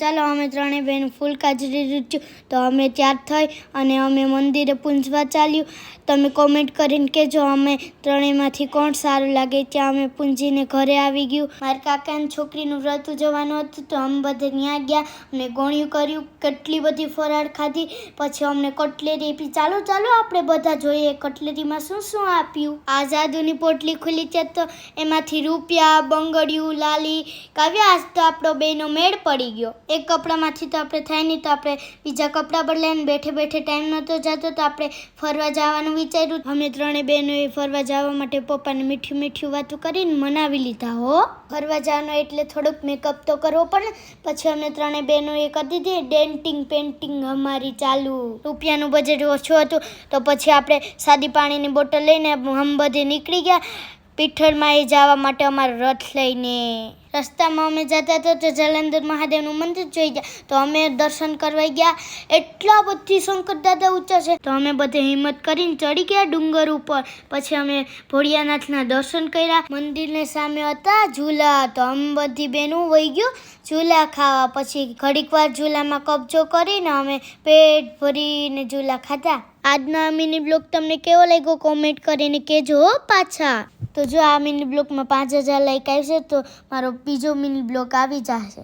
ચાલો અમે ત્રણે બહેન ફૂલ કાજરી રૂચ્યું તો અમે ત્યાર થઈ અને અમે મંદિરે પૂંજવા ચાલ્યું. તમે કોમેન્ટ કરીને કહેજો અમે ત્રણેયમાંથી કોણ સારું લાગે. ત્યાં અમે પૂંજીને ઘરે આવી ગયું. મારા કાકાની છોકરીનું વ્રત ઉજવવાનું હતું તો અમે બધે ત્યાં ગયા. અમને ગોળ્યું કર્યું, કેટલી બધી ફરાળ ખાધી. પછી અમને કટલેરી આપી. ચાલો આપણે બધા જોઈએ કટલેરીમાં શું શું આપ્યું. આ જાદુની પોટલી ખુલી છે તો એમાંથી રૂપિયા, બંગડિયું, લાલી કાવ્યા. આજ તો આપણો બેનો મેળ પડી ગયો. એક કપડામાંથી તો આપણે થાય નહીં તો આપણે બીજા કપડાં બદલાઈને બેઠે ટાઈમ નહોતો જતો તો આપણે ફરવા જવાનું વિચાર્યું. અમે ત્રણે બહેનોએ ફરવા જવા માટે પપ્પાને મીઠી વાતો કરીને મનાવી લીધા હો. ફરવા જવાનું એટલે થોડુંક મેકઅપ તો કરવો પડે. પછી અમે ત્રણે બહેનોએ કરી દીધી ડેન્ટિંગ પેન્ટિંગ અમારી ચાલુ. રૂપિયાનું બજેટ ઓછું હતું તો પછી આપણે સાદી પાણીની બોટલ લઈને હમ બધે નીકળી ગયા પીઠળમાં એ જવા માટે અમારો રથ લઈને. રસ્તામાં અમે જતા હતા તો જલંધર મહાદેવનું મંદિર જોઈ ગયા તો અમે દર્શન કરવા ગયા. એટલા બધી શંકર દાદા ઊંચા છે તો અમે બધે હિંમત કરીને ચડી ગયા ડુંગર ઉપર. પછી અમે ભોળિયાનાથના દર્શન કર્યા. મંદિરની સામે હતા ઝૂલા તો અમે બધી બહેનું વહી ગયું ઝૂલા ખાવા. પછી ઘડીક વાર ઝૂલામાં કબજો કરીને અમે પેટ ભરીને ઝૂલા ખાધા. આજનો આ મિની બ્લોગ તમને કેવો લાગ્યો કોમેન્ટ કરીને કહેજો પાછા. તો જો આ મિની બ્લોગમાં 5000 લાઈક આવશે તો મારો બીજો મિની બ્લોગ આવી જશે.